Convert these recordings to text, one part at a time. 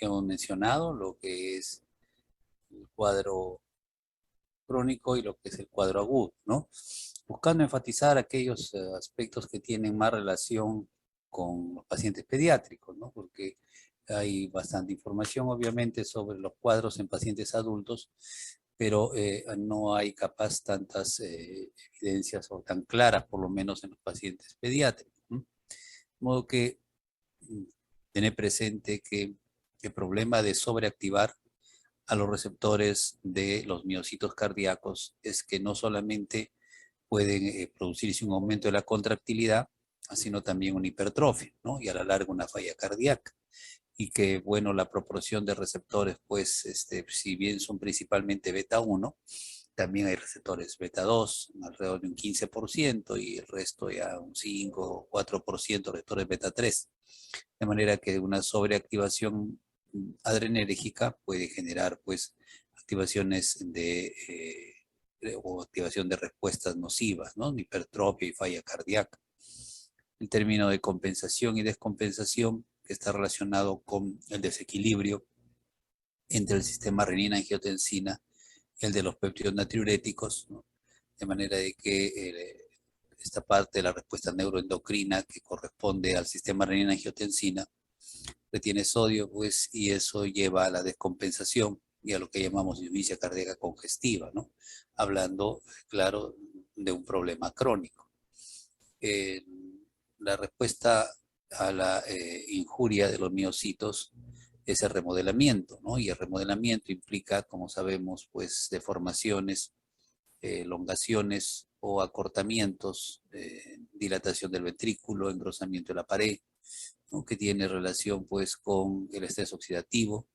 que hemos mencionado, lo que es el cuadro crónico y lo que es el cuadro agudo, ¿no? Buscando enfatizar aquellos aspectos que tienen más relación con los pacientes pediátricos, ¿no? Porque hay bastante información, obviamente, sobre los cuadros en pacientes adultos, pero no hay capaz tantas evidencias o tan claras, por lo menos en los pacientes pediátricos, ¿no? De modo que tener presente que el problema de sobreactivar a los receptores de los miocitos cardíacos es que no solamente pueden producirse un aumento de la contractilidad, sino también una hipertrofia, ¿no? Y a la larga una falla cardíaca. Y que, bueno, la proporción de receptores, pues, si bien son principalmente beta 1, también hay receptores beta 2, alrededor de un 15%, y el resto ya un 5 o 4% receptores beta 3. De manera que una sobreactivación adrenérgica puede generar, pues, activaciones o activación de respuestas nocivas, ¿no? Hipertrofia y falla cardíaca. El término de compensación y descompensación, que está relacionado con el desequilibrio entre el sistema renina-angiotensina y el de los péptidos natriuréticos, ¿no? De manera de que esta parte de la respuesta neuroendocrina que corresponde al sistema renina-angiotensina retiene sodio, pues, y eso lleva a la descompensación y a lo que llamamos disminución cardíaca congestiva, ¿no? Hablando, claro, de un problema crónico. La respuesta a la injuria de los miocitos es el remodelamiento, ¿no? Y el remodelamiento implica, como sabemos, pues, deformaciones, elongaciones o acortamientos, dilatación del ventrículo, engrosamiento de la pared, ¿no? Que tiene relación, pues, con el estrés oxidativo,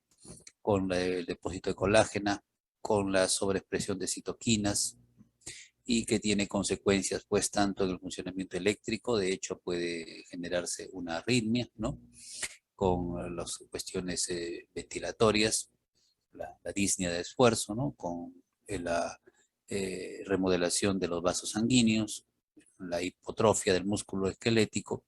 con el depósito de colágena, con la sobreexpresión de citoquinas, y que tiene consecuencias, pues, tanto en el funcionamiento eléctrico. De hecho puede generarse una arritmia, ¿no? Con las cuestiones ventilatorias, la disnea de esfuerzo, ¿no? Con la remodelación de los vasos sanguíneos, la hipotrofia del músculo esquelético,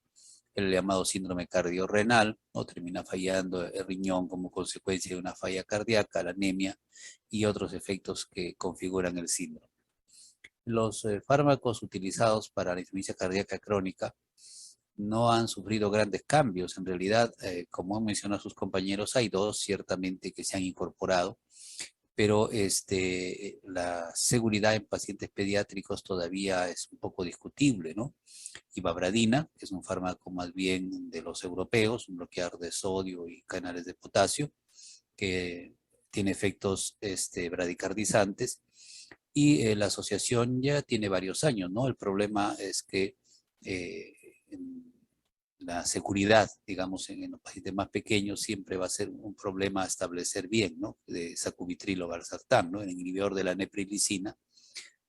el llamado síndrome cardiorrenal, ¿no? Termina fallando el riñón como consecuencia de una falla cardíaca, la anemia y otros efectos que configuran el síndrome. Los fármacos utilizados para la insuficiencia cardíaca crónica no han sufrido grandes cambios. En realidad, como han mencionado sus compañeros, hay dos ciertamente que se han incorporado, pero la seguridad en pacientes pediátricos todavía es un poco discutible, ¿no? Ibabradina, que es un fármaco más bien de los europeos, un bloqueador de sodio y canales de potasio, que tiene efectos bradicardizantes, y la asociación ya tiene varios años, ¿no? El problema es que la seguridad, digamos, en los pacientes más pequeños siempre va a ser un problema a establecer bien, ¿no? De sacubitril o valsartán, ¿no? El inhibidor de la neprilicina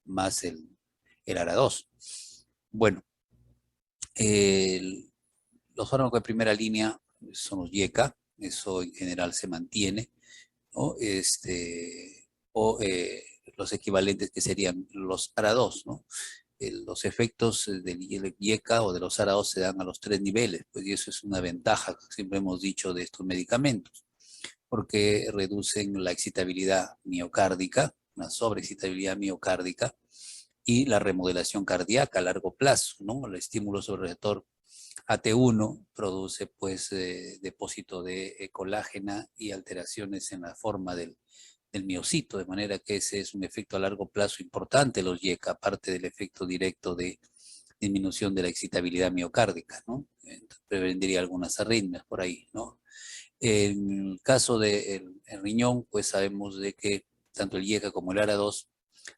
más el ARA2. Bueno, los fármacos de primera línea son los YECA, eso en general se mantiene, ¿no? Los equivalentes que serían los ARA2, ¿no? Los efectos del YECA o de los ARA2 se dan a los 3 niveles, pues, y eso es una ventaja que siempre hemos dicho de estos medicamentos, porque reducen la excitabilidad miocárdica, la sobreexcitabilidad miocárdica, y la remodelación cardíaca a largo plazo, ¿no? El estímulo sobre el receptor AT1 produce, pues, depósito de colágena y alteraciones en la forma del miocito, de manera que ese es un efecto a largo plazo importante, los YECA, aparte del efecto directo de disminución de la excitabilidad miocárdica, ¿no? Entonces, prevendría algunas arritmias por ahí, ¿no? En el caso del riñón, pues sabemos de que tanto el YECA como el ARA2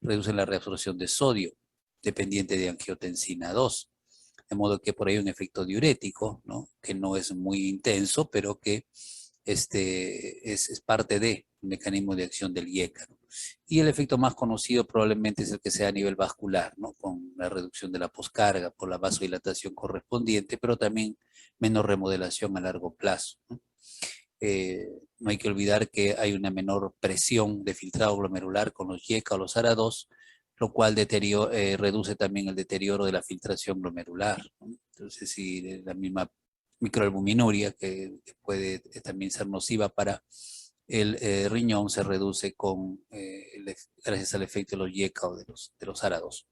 reducen la reabsorción de sodio, dependiente de angiotensina 2. De modo que por ahí hay un efecto diurético, ¿no? Que no es muy intenso, pero que es parte del mecanismo de acción del YECA, ¿no? Y el efecto más conocido probablemente es el que sea a nivel vascular, ¿no? Con la reducción de la poscarga por la vasodilatación correspondiente, pero también menos remodelación a largo plazo, ¿no? No hay que olvidar que hay una menor presión de filtrado glomerular con los YECA o los ARA2, lo cual reduce también el deterioro de la filtración glomerular, ¿no? Entonces, si la misma microalbuminuria, que puede también ser nociva para el riñón, se reduce gracias al efecto de los YECA o de los ARA2.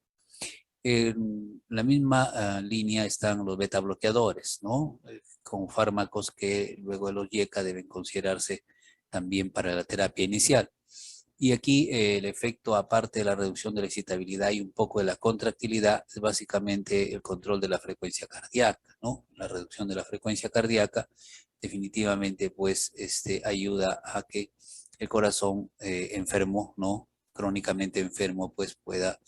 En la misma línea están los beta bloqueadores, ¿no? Con fármacos que luego de los YECA deben considerarse también para la terapia inicial. Y aquí el efecto, aparte de la reducción de la excitabilidad y un poco de la contractilidad, es básicamente el control de la frecuencia cardíaca, ¿no? La reducción de la frecuencia cardíaca definitivamente pues ayuda a que el corazón enfermo, ¿no? Crónicamente enfermo, pues pueda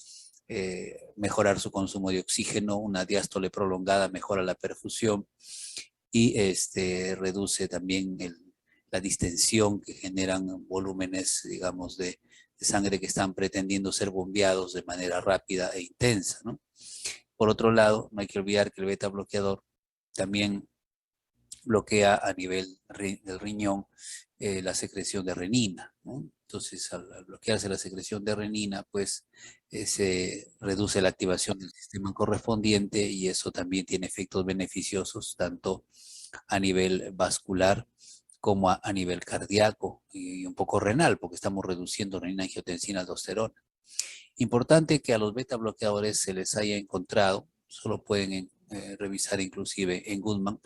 mejorar su consumo de oxígeno, una diástole prolongada mejora la perfusión y reduce también la distensión que generan volúmenes, digamos, de sangre que están pretendiendo ser bombeados de manera rápida e intensa, ¿no? Por otro lado, no hay que olvidar que el beta bloqueador también bloquea a nivel del riñón la secreción de renina, ¿no? Entonces, al bloquearse la secreción de renina, pues se reduce la activación del sistema correspondiente y eso también tiene efectos beneficiosos tanto a nivel vascular como a nivel cardíaco y un poco renal, porque estamos reduciendo renina, angiotensina, aldosterona. Importante que a los beta bloqueadores se les haya encontrado, solo pueden revisar inclusive en Goodman,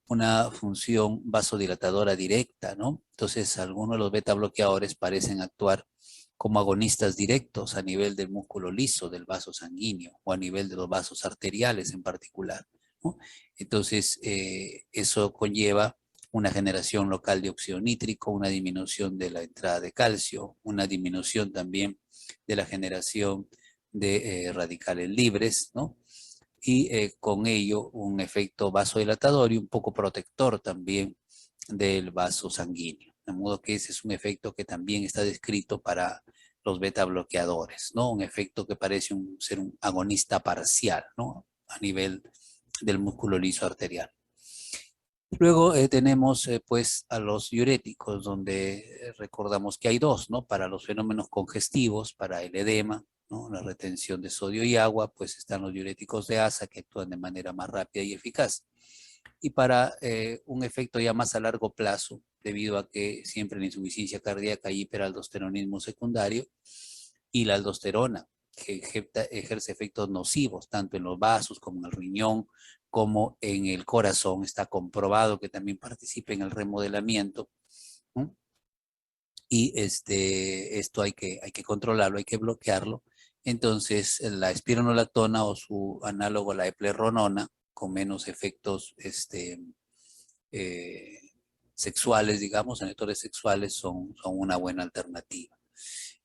una función vasodilatadora directa, ¿no? Entonces, algunos de los beta bloqueadores parecen actuar como agonistas directos a nivel del músculo liso del vaso sanguíneo o a nivel de los vasos arteriales en particular, ¿no? Entonces, eso conlleva una generación local de óxido nítrico, una disminución de la entrada de calcio, una disminución también de la generación de radicales libres, ¿no? Y con ello un efecto vasodilatador y un poco protector también del vaso sanguíneo. De modo que ese es un efecto que también está descrito para los beta bloqueadores, ¿no? Un efecto que parece ser un agonista parcial, ¿no? A nivel del músculo liso arterial. Luego tenemos pues a los diuréticos, donde recordamos que hay dos, ¿no? Para los fenómenos congestivos, para el edema, ¿no? La retención de sodio y agua, pues están los diuréticos de asa que actúan de manera más rápida y eficaz. Y para un efecto ya más a largo plazo, debido a que siempre la insuficiencia cardíaca hay hiperaldosteronismo secundario y la aldosterona, que ejerce efectos nocivos tanto en los vasos como en el riñón, como en el corazón. Está comprobado que también participa en el remodelamiento, ¿no? Y esto hay que controlarlo, hay que bloquearlo. Entonces, la espironolactona o su análogo, la epleronona, con menos efectos eh, sexuales, digamos, anectores sexuales, son una buena alternativa.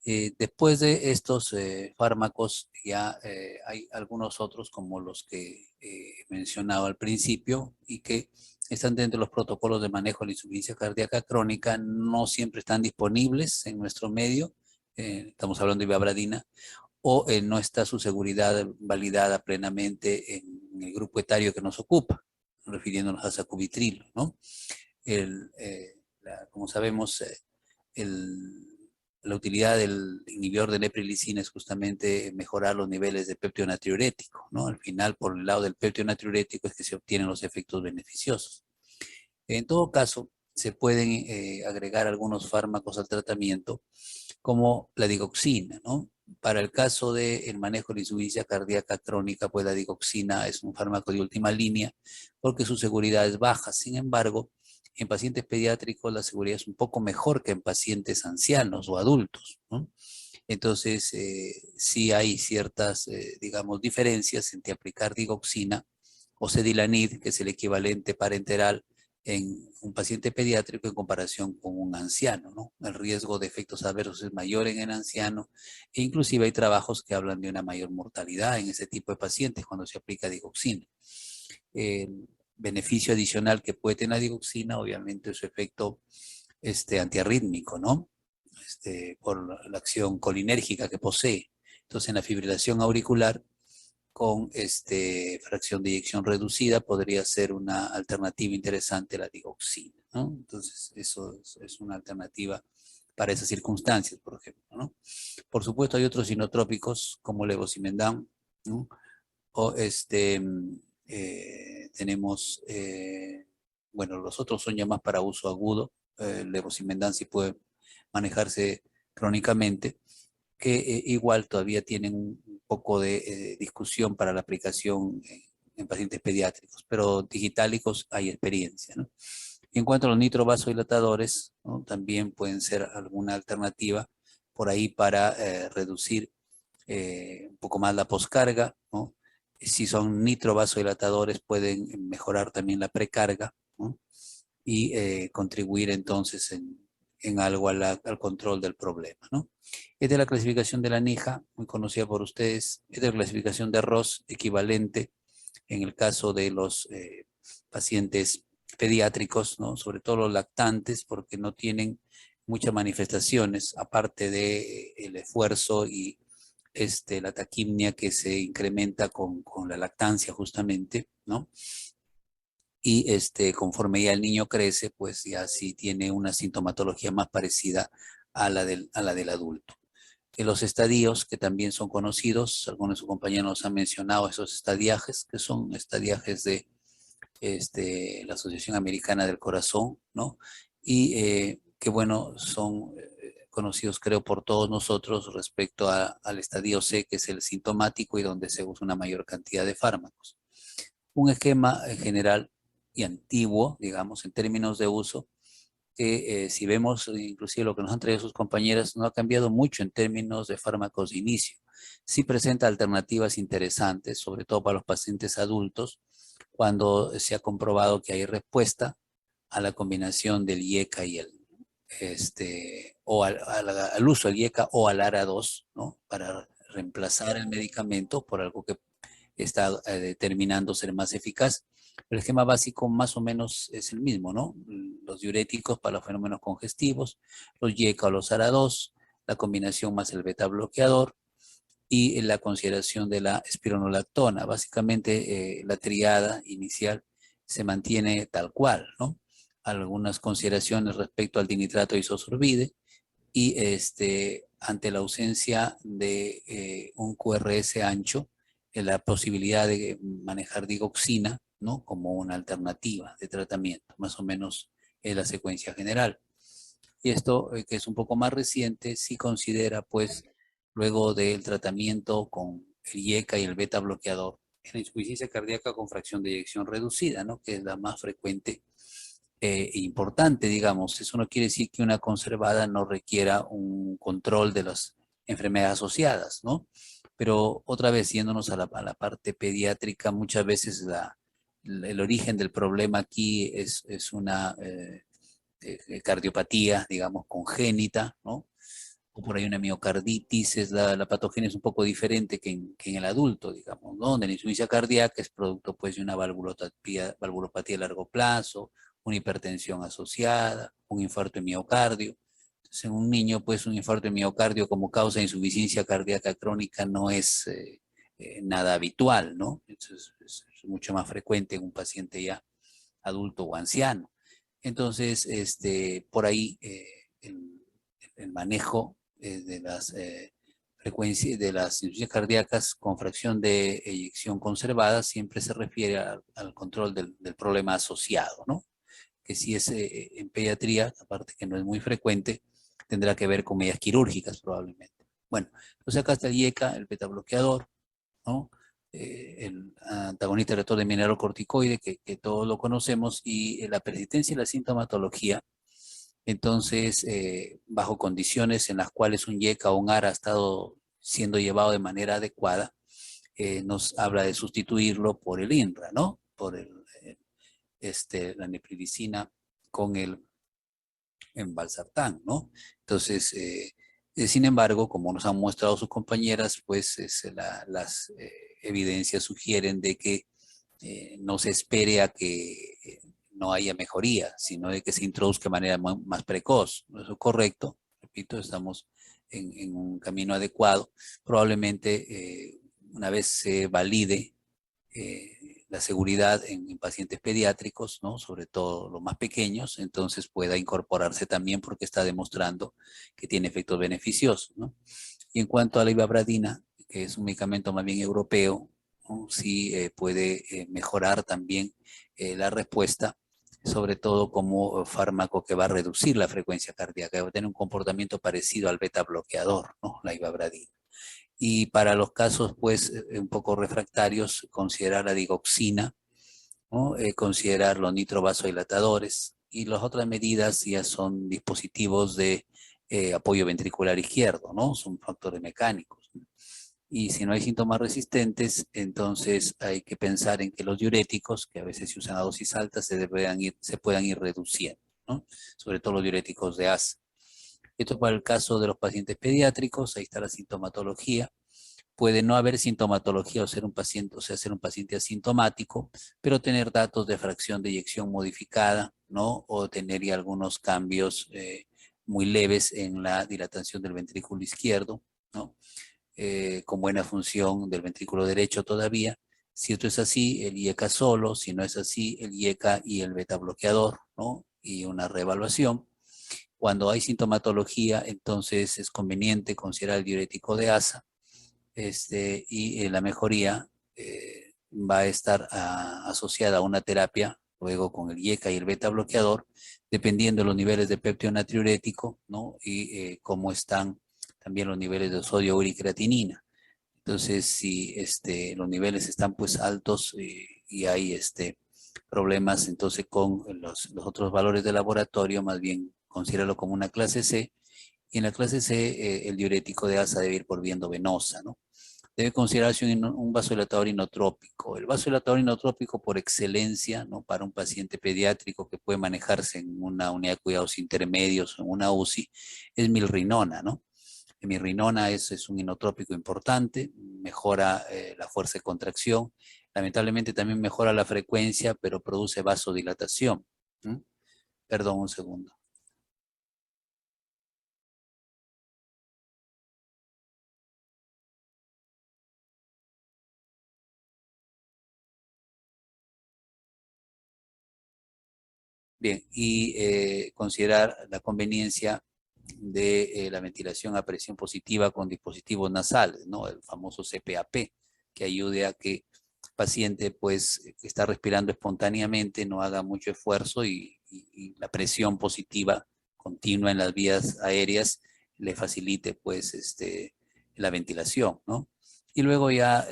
Después de estos fármacos ya hay algunos otros como los que he mencionado al principio y que están dentro de los protocolos de manejo de la insuficiencia cardíaca crónica, no siempre están disponibles en nuestro medio, estamos hablando de ibabradina, o no está su seguridad validada plenamente en el grupo etario que nos ocupa, refiriéndonos a sacubitril, ¿no? Como sabemos, la utilidad del inhibidor de neprilicina es justamente mejorar los niveles de péptido natriurético, ¿no? Al final, por el lado del péptido natriurético es que se obtienen los efectos beneficiosos. En todo caso, se pueden agregar algunos fármacos al tratamiento, como la digoxina, ¿no? Para el caso del manejo de la insuficiencia cardíaca crónica, pues la digoxina es un fármaco de última línea porque su seguridad es baja. Sin embargo, en pacientes pediátricos la seguridad es un poco mejor que en pacientes ancianos o adultos, ¿no? Entonces, sí hay ciertas, digamos, diferencias entre aplicar digoxina o Sedilanid, que es el equivalente parenteral en un paciente pediátrico en comparación con un anciano, ¿no? El riesgo de efectos adversos es mayor en el anciano e inclusive hay trabajos que hablan de una mayor mortalidad en ese tipo de pacientes cuando se aplica digoxina. El beneficio adicional que puede tener la digoxina, obviamente, es su efecto antiarrítmico, ¿no? Por la acción colinérgica que posee. Entonces, en la fibrilación auricular, con fracción de eyección reducida podría ser una alternativa interesante a la digoxina, ¿no? Entonces, eso es una alternativa para esas circunstancias, por ejemplo, ¿no? Por supuesto, hay otros sinotrópicos como levosimendan, ¿no? O tenemos bueno, los otros son ya más para uso agudo, levosimendan sí puede manejarse crónicamente, que igual todavía tienen un poco de discusión para la aplicación en pacientes pediátricos, pero digitálicos hay experiencia, ¿no? Y en cuanto a los nitrovasodilatadores, ¿no? También pueden ser alguna alternativa por ahí para reducir un poco más la poscarga, ¿no? Si son nitrovasodilatadores pueden mejorar también la precarga, ¿no? Y contribuir entonces en algo al control del problema, ¿no? Esta es la clasificación de la NIJA, muy conocida por ustedes. Esta es la clasificación de Ross, equivalente en el caso de los pacientes pediátricos, ¿no? Sobre todo los lactantes, porque no tienen muchas manifestaciones, aparte de el esfuerzo y la taquimia que se incrementa con la lactancia justamente, ¿no? Y conforme ya el niño crece, pues ya sí tiene una sintomatología más parecida a la del adulto. En los estadios, que también son conocidos, algunos de sus compañeros nos han mencionado esos estadiajes, que son estadiajes de la Asociación Americana del Corazón, ¿no? Y que bueno, son conocidos creo por todos nosotros respecto al estadio C, que es el sintomático y donde se usa una mayor cantidad de fármacos. Un esquema en general y antiguo, digamos, en términos de uso, que si vemos inclusive lo que nos han traído sus compañeras, no ha cambiado mucho en términos de fármacos de inicio. Sí presenta alternativas interesantes, sobre todo para los pacientes adultos, cuando se ha comprobado que hay respuesta a la combinación del IECA y o al uso del IECA o al ARA2, ¿no? Para reemplazar el medicamento por algo que está determinando ser más eficaz. El esquema básico más o menos es el mismo, ¿no? Los diuréticos para los fenómenos congestivos, los YECA o los ARA2, la combinación más el beta bloqueador y la consideración de la espironolactona. Básicamente la triada inicial se mantiene tal cual, ¿no? Algunas consideraciones respecto al dinitrato isosorbide y ante la ausencia de un QRS ancho, la posibilidad de manejar digoxina, ¿no? Como una alternativa de tratamiento, más o menos es la secuencia general. Y esto, que es un poco más reciente, sí considera, pues, luego del tratamiento con el IECA y el beta bloqueador, en la insuficiencia cardíaca con fracción de eyección reducida, ¿no? Que es la más frecuente e importante, digamos. Eso no quiere decir que una conservada no requiera un control de las enfermedades asociadas, ¿no? Pero otra vez, yéndonos a la parte pediátrica, muchas veces el origen del problema aquí es una cardiopatía, digamos, congénita, ¿no? O por ahí una miocarditis, la patogenia es un poco diferente que en el adulto, digamos, ¿no? Donde la insuficiencia cardíaca es producto, pues, de una valvulopatía a largo plazo, una hipertensión asociada, un infarto de miocardio. Entonces, en un niño, pues, un infarto de miocardio como causa de insuficiencia cardíaca crónica no es nada habitual, ¿no? Entonces, es mucho más frecuente en un paciente ya adulto o anciano. Entonces, por ahí el manejo de las frecuencias de las insuficiencias cardíacas con fracción de eyección conservada siempre se refiere al control del problema asociado, ¿no? Que si es en pediatría, aparte que no es muy frecuente, tendrá que ver con medidas quirúrgicas probablemente. Bueno, entonces acá está el IECA, el beta bloqueador, ¿no? El antagonista receptor de mineralocorticoide, que todos lo conocemos, y la persistencia y la sintomatología. Entonces, bajo condiciones en las cuales un YECA o un ARA ha estado siendo llevado de manera adecuada, nos habla de sustituirlo por el INRA, ¿no? Por la neprilicina con el valsartán, ¿no? Entonces, sin embargo, como nos han mostrado sus compañeras, pues las evidencias sugieren de que no se espere a que no haya mejoría, sino de que se introduzca de manera más precoz. Eso es correcto, repito, estamos en un camino adecuado. Probablemente una vez se valide la seguridad en pacientes pediátricos, ¿no? Sobre todo los más pequeños, entonces pueda incorporarse también porque está demostrando que tiene efectos beneficiosos, ¿no? Y en cuanto a la ibabradina, que es un medicamento más bien europeo, ¿no? Sí puede mejorar también la respuesta sobre todo como fármaco que va a reducir la frecuencia cardíaca, va a tener un comportamiento parecido al beta bloqueador, ¿no? La ivabradina. Y para los casos, pues, un poco refractarios, considerar la digoxina, ¿no? Considerar los nitrovasodilatadores, y las otras medidas ya son dispositivos de apoyo ventricular izquierdo, ¿no? Son factores mecánicos. Y si no hay síntomas resistentes, entonces hay que pensar en que los diuréticos, que a veces se usan a dosis altas, se puedan ir reduciendo, ¿no? Sobre todo los diuréticos de ASA. Esto para el caso de los pacientes pediátricos, ahí está la sintomatología. Puede no haber sintomatología o ser un paciente, o sea, ser un paciente asintomático, pero tener datos de fracción de eyección modificada, ¿no? O tener ya algunos cambios muy leves en la dilatación del ventrículo izquierdo, ¿no? Con buena función del ventrículo derecho todavía. Si esto es así, el IECA solo; si no es así, el IECA y el beta bloqueador, ¿no? Y una reevaluación. Cuando hay sintomatología, entonces es conveniente considerar el diurético de ASA, y la mejoría va a estar asociada a una terapia, luego con el IECA y el beta bloqueador, dependiendo de los niveles de péptido natriurético, ¿no? Y cómo están también los niveles de sodio, ura y creatinina. Entonces, si los niveles están pues altos y hay problemas entonces con los otros valores de laboratorio, más bien considéralo como una clase C. Y en la clase C, el diurético de ASA debe ir por vía endovenosa, ¿no? Debe considerarse un vasodilatador inotrópico. El vasodilatador inotrópico por excelencia, ¿no? Para un paciente pediátrico que puede manejarse en una unidad de cuidados intermedios o en una UCI, es milrinona, ¿no? El milrinona es un inotrópico importante, mejora la fuerza de contracción, lamentablemente también mejora la frecuencia, pero produce vasodilatación. ¿Mm? Perdón, un segundo. Bien, y considerar la conveniencia de la ventilación a presión positiva con dispositivos nasales, ¿no? El famoso CPAP, que ayude a que el paciente, pues, que está respirando espontáneamente, no haga mucho esfuerzo y la presión positiva continua en las vías aéreas le facilite, pues, la ventilación, ¿no? Y luego ya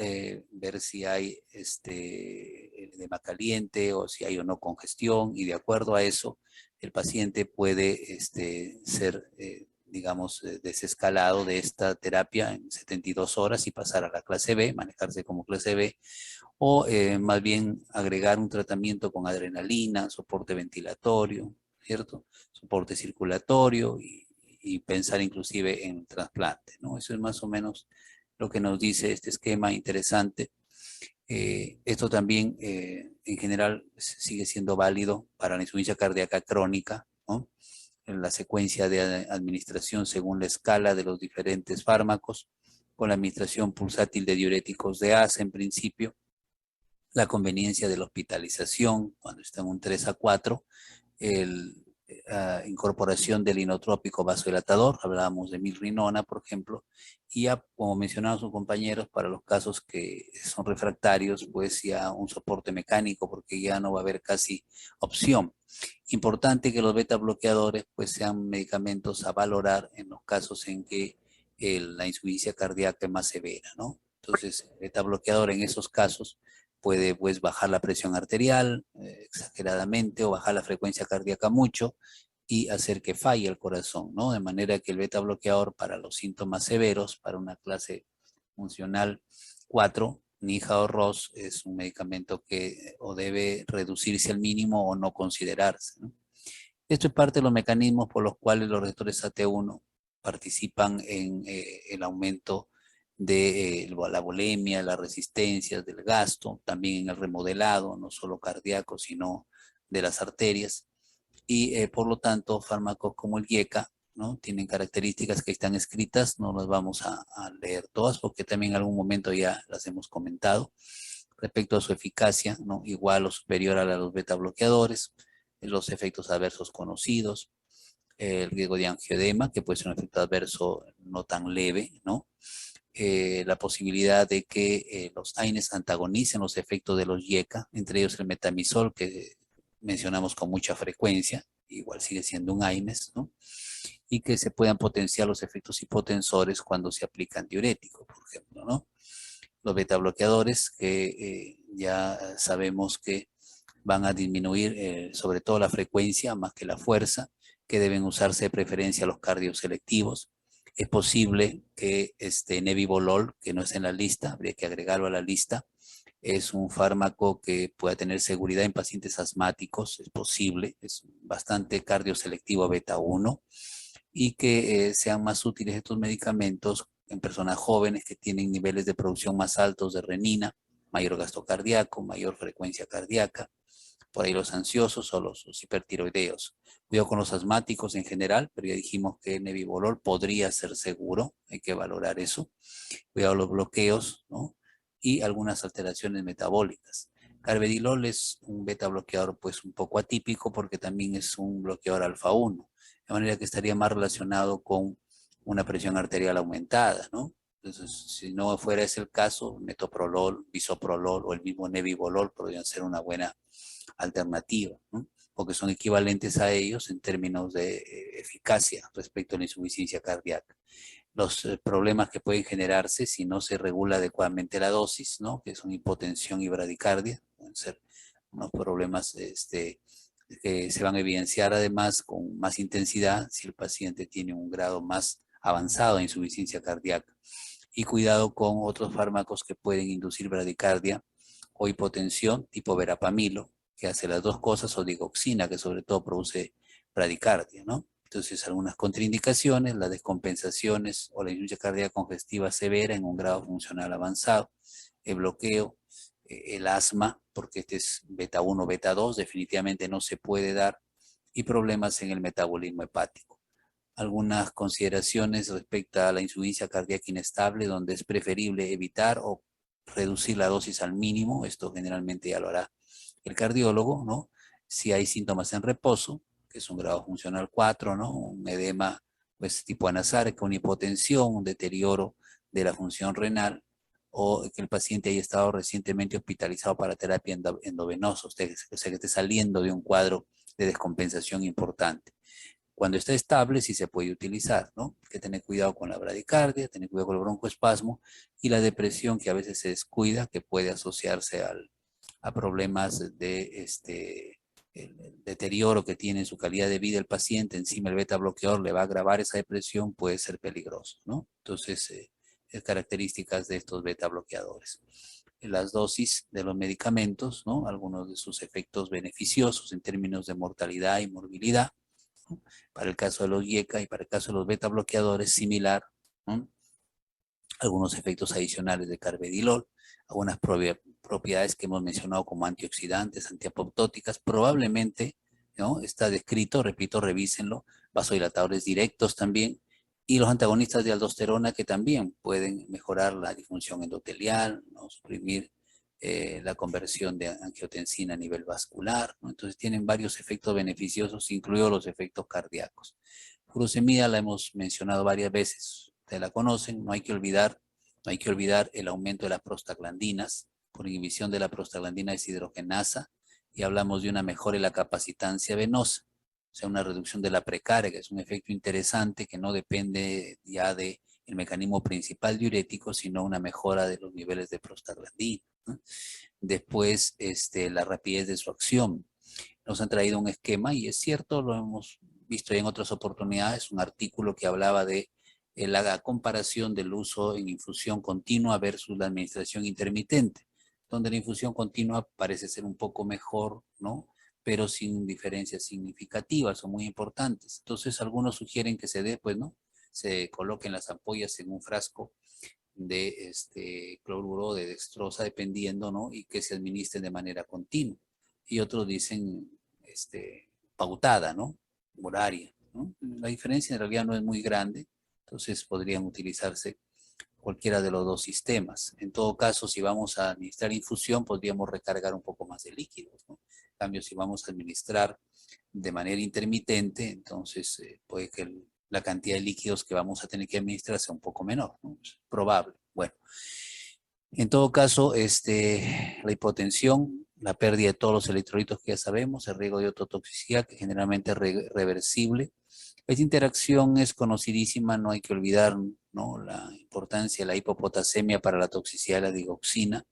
ver si hay edema caliente o si hay o no congestión, y de acuerdo a eso el paciente puede ser, digamos, desescalado de esta terapia en 72 horas y pasar a la clase B, manejarse como clase B, o más bien agregar un tratamiento con adrenalina, soporte ventilatorio, ¿cierto? Soporte circulatorio y pensar inclusive en trasplante, ¿no? Eso es más o menos lo que nos dice este esquema interesante. Esto también, en general, sigue siendo válido para la insuficiencia cardíaca crónica, ¿no? En la secuencia de administración según la escala de los diferentes fármacos, con la administración pulsátil de diuréticos de ASA en principio, la conveniencia de la hospitalización cuando está en un 3 a 4, incorporación del inotrópico vasodilatador, hablábamos de milrinona, por ejemplo, y ya, como mencionaban sus compañeros, para los casos que son refractarios, pues ya un soporte mecánico, porque ya no va a haber casi opción. Importante que los beta bloqueadores pues sean medicamentos a valorar en los casos en que la insuficiencia cardíaca es más severa, ¿no? Entonces, el beta bloqueador en esos casos puede pues bajar la presión arterial exageradamente o bajar la frecuencia cardíaca mucho y hacer que falle el corazón, ¿no? De manera que el beta bloqueador para los síntomas severos, para una clase funcional 4, NIHA o ROS, es un medicamento que o debe reducirse al mínimo o no considerarse, ¿no? Esto es parte de los mecanismos por los cuales los receptores AT1 participan en el aumento de la bulimia, las resistencias, del gasto, también en el remodelado, no solo cardíaco, sino de las arterias. Y por lo tanto, fármacos como el IECA, ¿no? Tienen características que están escritas, no las vamos a leer todas porque también en algún momento ya las hemos comentado respecto a su eficacia, ¿no? Igual o superior a la de los beta bloqueadores, los efectos adversos conocidos, el riesgo de angioedema, que puede ser un efecto adverso no tan leve, ¿no? La posibilidad de que los AINES antagonicen los efectos de los IECA, entre ellos el metamizol, que mencionamos con mucha frecuencia, igual sigue siendo un AINES, ¿no? Y que se puedan potenciar los efectos hipotensores cuando se aplican diuréticos, por ejemplo, ¿no? Los beta bloqueadores que ya sabemos que van a disminuir sobre todo la frecuencia más que la fuerza, que deben usarse de preferencia los cardioselectivos. Es posible que nebivolol, que no está en la lista, habría que agregarlo a la lista, es un fármaco que pueda tener seguridad en pacientes asmáticos, es posible, es bastante cardioselectivo beta 1 y que sean más útiles estos medicamentos en personas jóvenes que tienen niveles de producción más altos de renina, mayor gasto cardíaco, mayor frecuencia cardíaca, por ahí los ansiosos o los hipertiroideos. Cuidado con los asmáticos en general, pero ya dijimos que el nebivolol podría ser seguro, hay que valorar eso. Cuidado los bloqueos, ¿no? Y algunas alteraciones metabólicas. Carvedilol es un beta bloqueador pues un poco atípico porque también es un bloqueador alfa 1, de manera que estaría más relacionado con una presión arterial aumentada, ¿no? Entonces, si no fuera ese el caso, metoprolol, bisoprolol o el mismo nebivolol podrían ser una buena alternativa, ¿no? Porque son equivalentes a ellos en términos de eficacia respecto a la insuficiencia cardíaca. Los problemas que pueden generarse si no se regula adecuadamente la dosis, ¿no? Que son hipotensión y bradicardia, pueden ser unos problemas que se van a evidenciar además con más intensidad si el paciente tiene un grado más avanzado de insuficiencia cardíaca. Y cuidado con otros fármacos que pueden inducir bradicardia o hipotensión, tipo verapamilo, que hace las dos cosas, o digoxina, que sobre todo produce bradicardia, ¿no? Entonces, algunas contraindicaciones, las descompensaciones o la insuficiencia cardíaca congestiva severa en un grado funcional avanzado, el bloqueo, el asma, porque este es beta 1, beta 2, definitivamente no se puede dar, y problemas en el metabolismo hepático. Algunas consideraciones respecto a la insuficiencia cardíaca inestable, donde es preferible evitar o reducir la dosis al mínimo, esto generalmente ya lo hará el cardiólogo, ¿no? Si hay síntomas en reposo, que es un grado funcional 4, ¿no? Un edema pues, tipo anasárquico, una hipotensión, un deterioro de la función renal, o que el paciente haya estado recientemente hospitalizado para terapia endovenosa, o sea, que esté saliendo de un cuadro de descompensación importante. Cuando está estable, sí se puede utilizar, ¿no? Hay que tener cuidado con la bradicardia, tener cuidado con el broncoespasmo y la depresión que a veces se descuida, que puede asociarse a problemas de el deterioro que tiene en su calidad de vida el paciente. Encima el beta bloqueador le va a agravar esa depresión, puede ser peligroso, ¿no? Entonces, características de estos beta bloqueadores. Las dosis de los medicamentos, ¿no? Algunos de sus efectos beneficiosos en términos de mortalidad y morbilidad, ¿no? Para el caso de los IECA y para el caso de los beta bloqueadores, similar, ¿no? Algunos efectos adicionales de carvedilol, algunas propiedades que hemos mencionado como antioxidantes, antiapoptóticas, probablemente, ¿no? Está descrito, repito, revísenlo, vasodilatadores directos también, y los antagonistas de aldosterona que también pueden mejorar la disfunción endotelial, ¿no? Suprimir la conversión de angiotensina a nivel vascular, ¿no? Entonces tienen varios efectos beneficiosos, incluidos los efectos cardíacos. Furosemida la hemos mencionado varias veces, ustedes la conocen, no hay que olvidar el aumento de las prostaglandinas por inhibición de la prostaglandina deshidrogenasa, y hablamos de una mejora en la capacitancia venosa, o sea, una reducción de la precarga, es un efecto interesante que no depende ya del mecanismo principal diurético, sino una mejora de los niveles de prostaglandina, ¿no? Después, la rapidez de su acción. Nos han traído un esquema y es cierto, lo hemos visto en otras oportunidades, un artículo que hablaba de la comparación del uso en infusión continua versus la administración intermitente, donde la infusión continua parece ser un poco mejor, ¿no? Pero sin diferencias significativas o muy importantes. Entonces, algunos sugieren que se dé, pues, ¿no? Se coloquen las ampollas en un frasco de cloruro de dextrosa, dependiendo, ¿no? Y que se administren de manera continua. Y otros dicen pautada, ¿no? Horaria, ¿no? La diferencia en realidad no es muy grande, entonces podrían utilizarse cualquiera de los dos sistemas. En todo caso, si vamos a administrar infusión, podríamos recargar un poco más de líquidos, ¿no? En cambio, si vamos a administrar de manera intermitente, entonces puede que la cantidad de líquidos que vamos a tener que administrar sea un poco menor, ¿no? Es probable. Bueno, en todo caso, la hipotensión la pérdida de todos los electrolitos que ya sabemos, el riesgo de ototoxicidad, que generalmente es reversible. Esta interacción es conocidísima, no hay que olvidar, ¿no?, la importancia de la hipopotasemia para la toxicidad de la digoxina,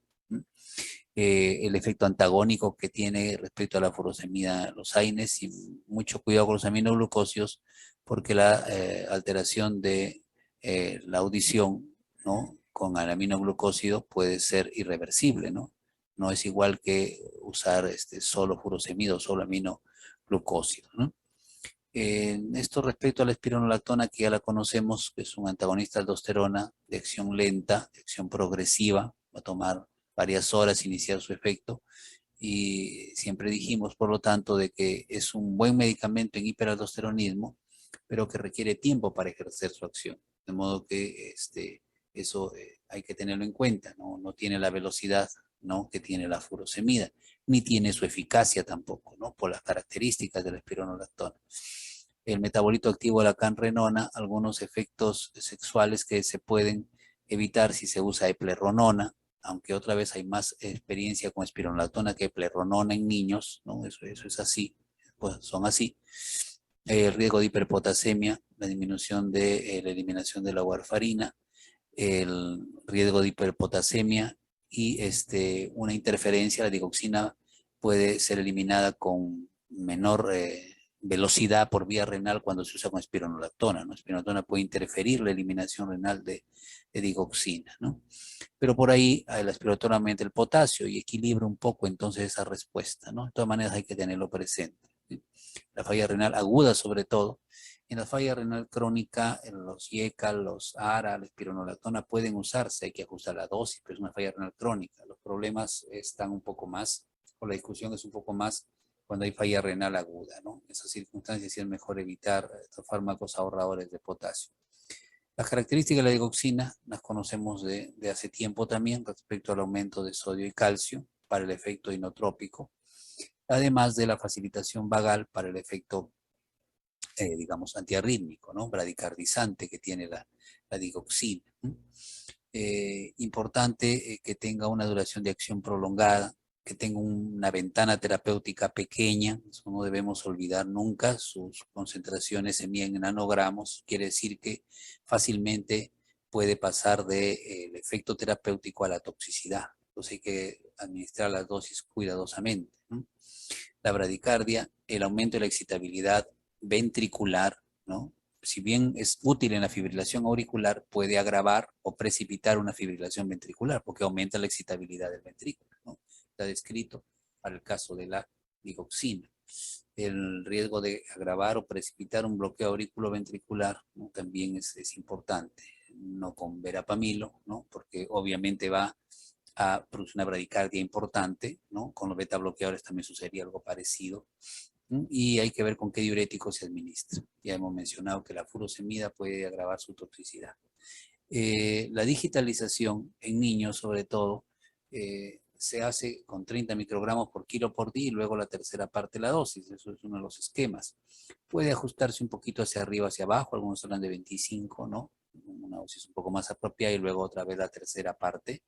el efecto antagónico que tiene respecto a la furosemida los AINES, y mucho cuidado con los aminoglucósidos, porque la alteración de la audición, ¿no?, con el aminoglucósido puede ser irreversible, ¿no? No es igual que usar solo furosemida o solo aminoglucósido, ¿no? Esto respecto a la espironolactona, que ya la conocemos, que es un antagonista de aldosterona de acción lenta, de acción progresiva, va a tomar varias horas iniciar su efecto, y siempre dijimos, por lo tanto, de que es un buen medicamento en hiperaldosteronismo, pero que requiere tiempo para ejercer su acción. De modo que eso hay que tenerlo en cuenta, ¿no? No tiene la velocidad, ¿no?, que tiene la furosemida, ni tiene su eficacia tampoco, ¿no?, por las características de la espironolactona. El metabolito activo de la canrenona, algunos efectos sexuales que se pueden evitar si se usa epleronona, aunque otra vez hay más experiencia con espironolactona que epleronona en niños, ¿no? Eso es así, pues son así. El riesgo de hiperpotasemia, la disminución de la eliminación de la warfarina, el riesgo de hiperpotasemia y una interferencia, la digoxina puede ser eliminada con menor velocidad por vía renal cuando se usa con espironolactona, ¿no? Espironolactona puede interferir la eliminación renal de digoxina, ¿no? Pero por ahí la espironolactona aumenta el potasio y equilibra un poco entonces esa respuesta, ¿no? De todas maneras hay que tenerlo presente, ¿sí? La falla renal aguda sobre todo. En la falla renal crónica, en los IECA, los ARA, la espironolactona pueden usarse, hay que ajustar la dosis, pero es una falla renal crónica. Los problemas están un poco más, o la discusión es un poco más cuando hay falla renal aguda, ¿no? En esas circunstancias sí es mejor evitar estos fármacos ahorradores de potasio. Las características de la digoxina las conocemos de hace tiempo también respecto al aumento de sodio y calcio para el efecto inotrópico, además de la facilitación vagal para el efecto digamos, antiarrítmico, ¿no?, bradicardizante que tiene la digoxina. Importante que tenga una duración de acción prolongada, que tenga una ventana terapéutica pequeña, eso no debemos olvidar nunca, sus concentraciones se miden en nanogramos, quiere decir que fácilmente puede pasar del efecto terapéutico a la toxicidad, entonces hay que administrar las dosis cuidadosamente, ¿no? La bradicardia, el aumento de la excitabilidad ventricular, ¿no? Si bien es útil en la fibrilación auricular, puede agravar o precipitar una fibrilación ventricular, porque aumenta la excitabilidad del ventrículo, ¿no? Está descrito para el caso de la digoxina. El riesgo de agravar o precipitar un bloqueo auriculoventricular, ¿no?, también es importante, no con verapamilo, ¿no?, porque obviamente va a producir una bradicardia importante, ¿no? Con los beta bloqueadores también sucedería algo parecido. Y hay que ver con qué diurético se administra. Ya hemos mencionado que la furosemida puede agravar su toxicidad. La digitalización en niños, sobre todo, se hace con 30 microgramos por kilo por día y luego la tercera parte de la dosis. Eso es uno de los esquemas. Puede ajustarse un poquito hacia arriba, hacia abajo. Algunos hablan de 25, ¿no? Una dosis un poco más apropiada y luego otra vez la tercera parte.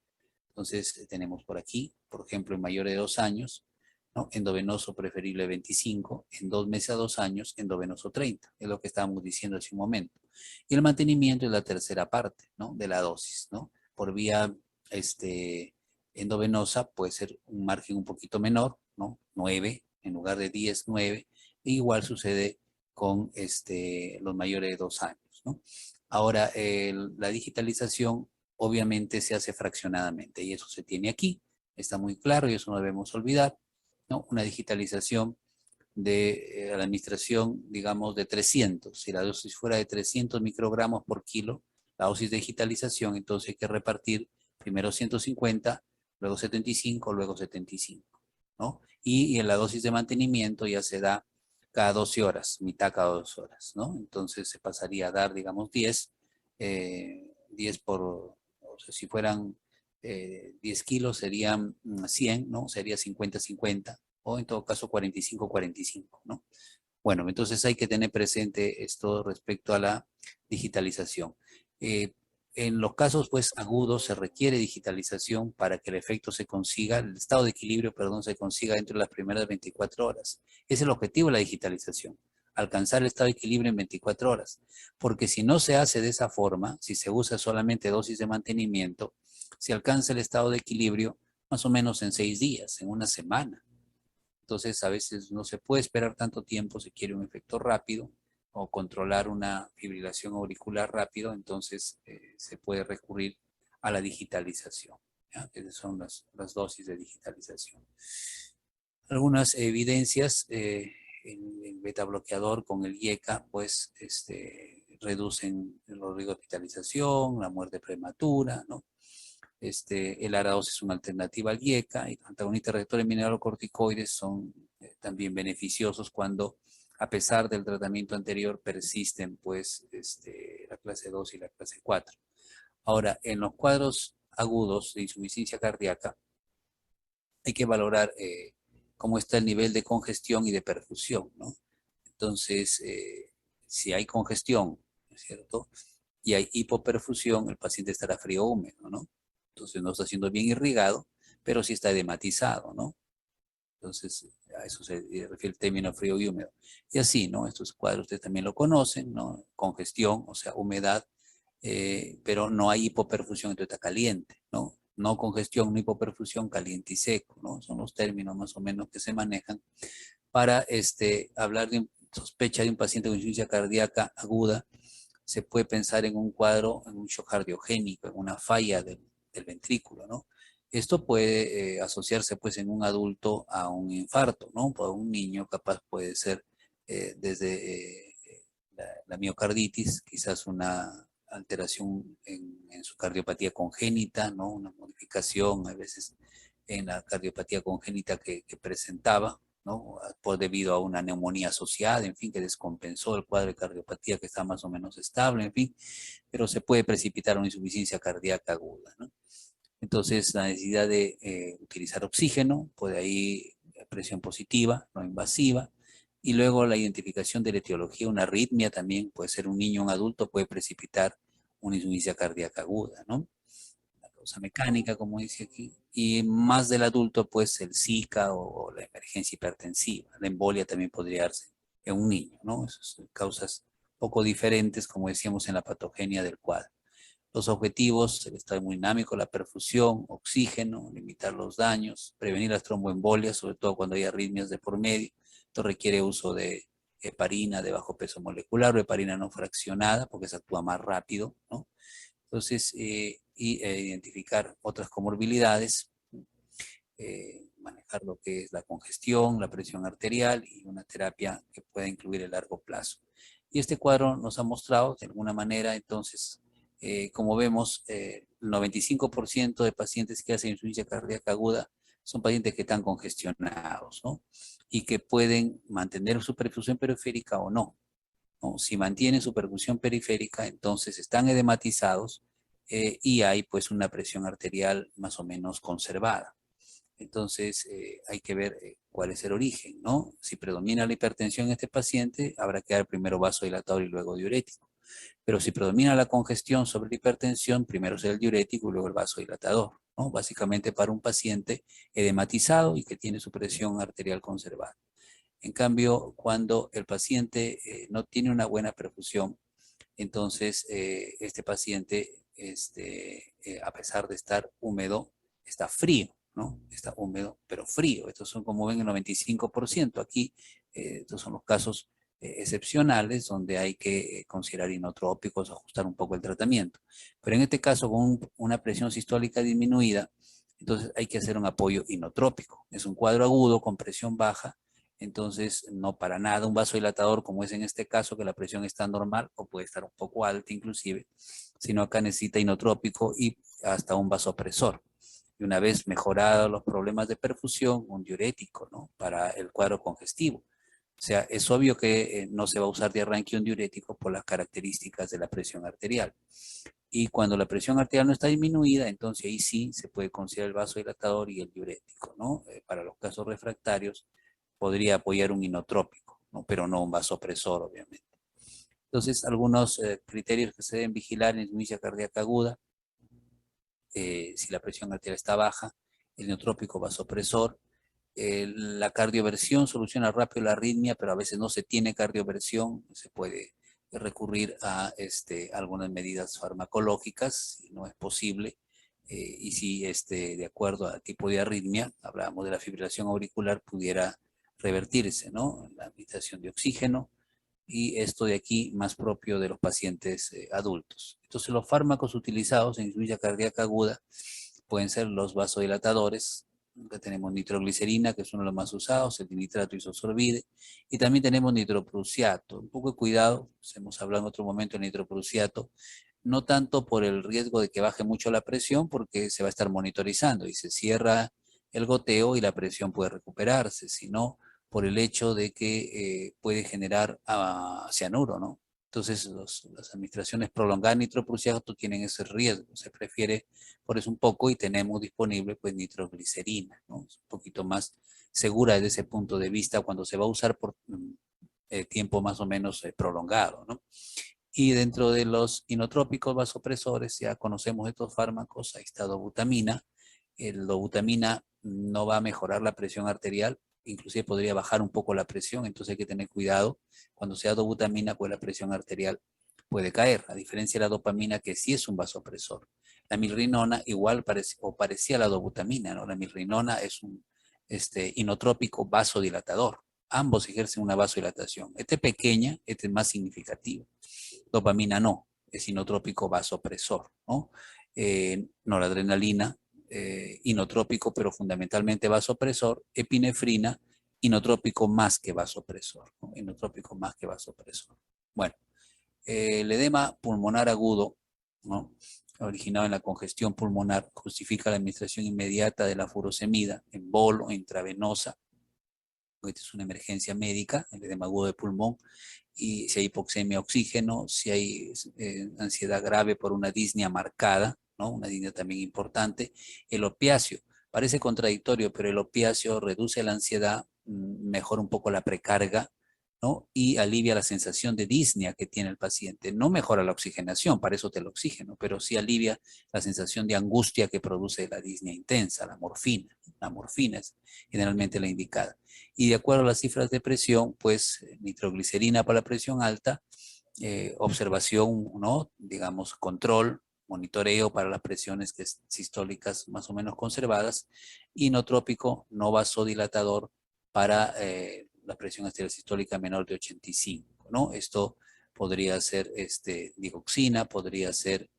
Entonces tenemos por aquí, por ejemplo, en mayores de 2 años, ¿no?, endovenoso preferible 25, en 2 meses a 2 años, endovenoso 30, es lo que estábamos diciendo hace un momento. Y el mantenimiento es la tercera parte, ¿no?, de la dosis, ¿no? Por vía endovenosa puede ser un margen un poquito menor, ¿no?, 9, en lugar de 10, 9, e igual sucede con los mayores de 2 años, ¿no? Ahora, la digitalización obviamente se hace fraccionadamente y eso se tiene aquí, está muy claro y eso no debemos olvidar, ¿no? Una digitalización de la administración, digamos, de 300. Si la dosis fuera de 300 microgramos por kilo, la dosis de digitalización, entonces hay que repartir primero 150, luego 75, luego 75, ¿no? Y en la dosis de mantenimiento ya se da cada 12 horas, mitad cada 12 horas, ¿no? Entonces se pasaría a dar, digamos, 10, 10 por, o sea, si fueran 10 kilos serían 100, ¿no? Sería 50-50, o en todo caso 45-45, ¿no? Bueno, entonces hay que tener presente esto respecto a la digitalización. En los casos pues agudos se requiere digitalización para que el efecto se consiga, el estado de equilibrio, perdón, se consiga dentro de las primeras 24 horas. Es el objetivo de la digitalización, alcanzar el estado de equilibrio en 24 horas. Porque si no se hace de esa forma, si se usa solamente dosis de mantenimiento, se alcanza el estado de equilibrio más o menos en 6 días, en una semana. Entonces, a veces no se puede esperar tanto tiempo, se quiere un efecto rápido o controlar una fibrilación auricular rápido, entonces se puede recurrir a la digitalización. ¿Ya? Esas son las dosis de digitalización. Algunas evidencias, el beta bloqueador con el IECA, pues reducen el riesgo de hospitalización, la muerte prematura, ¿no? El ARA2 es una alternativa al IECA y los antagonistas receptores mineralocorticoides son también beneficiosos cuando, a pesar del tratamiento anterior, persisten pues la clase 2 y la clase 4. Ahora, en los cuadros agudos de insuficiencia cardíaca, hay que valorar cómo está el nivel de congestión y de perfusión, ¿no? Entonces, si hay congestión, ¿no es cierto? Y hay hipoperfusión, el paciente estará frío o húmedo, ¿no? Entonces no está siendo bien irrigado, pero sí está edematizado, ¿no? Entonces, a eso se refiere el término frío y húmedo. Y así, ¿no? Estos cuadros ustedes también lo conocen, ¿no? Congestión, o sea, humedad, pero no hay hipoperfusión, entonces está caliente, ¿no? No congestión, no hipoperfusión, caliente y seco, ¿no? Son los términos más o menos que se manejan para hablar de sospecha de un paciente con insuficiencia cardíaca aguda. Se puede pensar en un cuadro, en un shock cardiogénico, en una falla del ventrículo, ¿no? Esto puede asociarse pues en un adulto a un infarto, ¿no? Para un niño capaz puede ser desde la miocarditis, quizás una alteración en su cardiopatía congénita, ¿no? Una modificación a veces en la cardiopatía congénita que presentaba, ¿no? Debido a una neumonía asociada, en fin, que descompensó el cuadro de cardiopatía que está más o menos estable, en fin, pero se puede precipitar una insuficiencia cardíaca aguda, ¿no? Entonces, la necesidad de utilizar oxígeno, puede ahí presión positiva, no invasiva, y luego la identificación de la etiología, una arritmia también, puede ser un niño o un adulto, puede precipitar una insuficiencia cardíaca aguda, ¿no? La causa mecánica, como dice aquí, y más del adulto, pues el Zika o la emergencia hipertensiva, la embolia también podría darse en un niño, ¿no? Esas son causas poco diferentes, como decíamos, en la patogenia del cuadro. Los objetivos, el estado hemodinámico, la perfusión, oxígeno, limitar los daños, prevenir las tromboembolias, sobre todo cuando hay arritmias de por medio. Esto requiere uso de heparina de bajo peso molecular o heparina no fraccionada, porque se actúa más rápido, ¿no? Entonces, identificar otras comorbilidades, manejar lo que es la congestión, la presión arterial y una terapia que pueda incluir el largo plazo. Y este cuadro nos ha mostrado de alguna manera, entonces, como vemos, el 95% de pacientes que hacen insuficiencia cardíaca aguda son pacientes que están congestionados, ¿no? Y que pueden mantener su perfusión periférica o no, ¿no? Si mantienen su perfusión periférica, entonces están edematizados y hay pues una presión arterial más o menos conservada. Entonces, hay que ver cuál es el origen, ¿no? Si predomina la hipertensión en este paciente, habrá que dar primero vasodilatador y luego diurético. Pero si predomina la congestión sobre la hipertensión, primero será el diurético y luego el vasodilatador, ¿no? Básicamente para un paciente edematizado y que tiene su presión arterial conservada. En cambio, cuando el paciente no tiene una buena perfusión, entonces este paciente, a pesar de estar húmedo, está frío, ¿no? Está húmedo, pero frío. Estos son, como ven, el 95%. Aquí, estos son los casos excepcionales donde hay que considerar inotrópicos, ajustar un poco el tratamiento. Pero en este caso, con una presión sistólica disminuida, entonces hay que hacer un apoyo inotrópico. Es un cuadro agudo con presión baja, entonces no para nada un vasodilatador como es en este caso, que la presión está normal o puede estar un poco alta inclusive, sino acá necesita inotrópico y hasta un vasopresor. Y una vez mejorados los problemas de perfusión, un diurético, ¿no? Para el cuadro congestivo. O sea, es obvio que no se va a usar de arranque un diurético por las características de la presión arterial. Y cuando la presión arterial no está disminuida, entonces ahí sí se puede considerar el vasodilatador y el diurético, ¿no? Para los casos refractarios podría apoyar un inotrópico, ¿no? Pero no un vasopresor, obviamente. Entonces, algunos criterios que se deben vigilar en insuficiencia cardíaca aguda: si la presión arterial está baja, el neotrópico vasopresor. La cardioversión soluciona rápido la arritmia, pero a veces no se tiene cardioversión, se puede recurrir a algunas medidas farmacológicas, si no es posible. Y si de acuerdo al tipo de arritmia, hablábamos de la fibrilación auricular, pudiera revertirse, ¿no? La administración de oxígeno, y esto de aquí más propio de los pacientes adultos. Entonces, los fármacos utilizados en insuficiencia cardíaca aguda pueden ser los vasodilatadores. Acá tenemos nitroglicerina, que es uno de los más usados, el nitrato isosorbide, y también tenemos nitroprusiato. Un poco de cuidado, hemos hablado en otro momento del nitroprusiato, no tanto por el riesgo de que baje mucho la presión, porque se va a estar monitorizando y se cierra el goteo y la presión puede recuperarse, sino por el hecho de que puede generar cianuro, ¿no? Entonces, las administraciones prolongadas de nitroprusiato tienen ese riesgo. Se prefiere por eso un poco, y tenemos disponible pues nitroglicerina, ¿no? Es un poquito más segura desde ese punto de vista cuando se va a usar por tiempo más o menos prolongado, ¿no? Y dentro de los inotrópicos vasopresores ya conocemos estos fármacos. Ahí está dobutamina. El dobutamina no va a mejorar la presión arterial, inclusive podría bajar un poco la presión, entonces hay que tener cuidado. Cuando sea dobutamina, pues la presión arterial puede caer, a diferencia de la dopamina, que sí es un vasopresor. La milrinona igual parecía la dobutamina, ¿no? La milrinona es un inotrópico vasodilatador. Ambos ejercen una vasodilatación. Este es pequeña, este es más significativo. Dopamina no, es inotrópico vasopresor, ¿no? Noradrenalina, inotrópico, pero fundamentalmente vasopresor. Epinefrina, inotrópico más que vasopresor, ¿no? Inotrópico más que vasopresor. Bueno, el edema pulmonar agudo, ¿no?, originado en la congestión pulmonar, justifica la administración inmediata de la furosemida en bolo o intravenosa. Esta es una emergencia médica, el edema agudo de pulmón, y si hay hipoxemia, oxígeno, si hay ansiedad grave por una disnea marcada, ¿no? Una disnea también importante. El opiáceo, parece contradictorio, pero el opiáceo reduce la ansiedad, mejora un poco la precarga, ¿no? Y alivia la sensación de disnea que tiene el paciente. No mejora la oxigenación, para eso te el oxígeno, pero sí alivia la sensación de angustia que produce la disnea intensa, la morfina. La morfina es generalmente la indicada. Y de acuerdo a las cifras de presión, pues nitroglicerina para la presión alta, observación, ¿no?, digamos, control, monitoreo para las presiones sistólicas más o menos conservadas, inotrópico no vasodilatador para la presión arterial sistólica menor de 85, ¿no? Esto podría ser digoxina, podría ser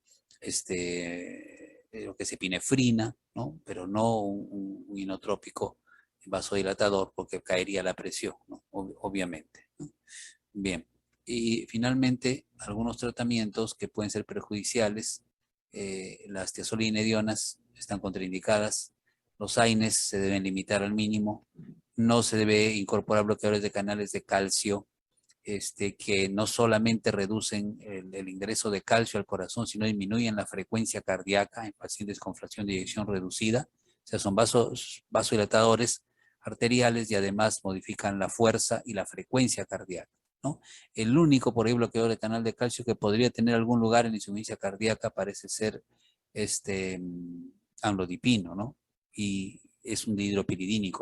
lo que es epinefrina, ¿no? Pero no un inotrópico vasodilatador, porque caería la presión, ¿no? Obviamente, ¿no? Bien, y finalmente algunos tratamientos que pueden ser perjudiciales. Las tiazolinedionas están contraindicadas, los AINES se deben limitar al mínimo, no se debe incorporar bloqueadores de canales de calcio, que no solamente reducen el ingreso de calcio al corazón, sino disminuyen la frecuencia cardíaca en pacientes con fracción de eyección reducida. O sea, son vasodilatadores arteriales y además modifican la fuerza y la frecuencia cardíaca, ¿no? El único, por ahí, bloqueador de canal de calcio que podría tener algún lugar en insuficiencia cardíaca parece ser amlodipino, ¿no? Y es un dihidropiridínico.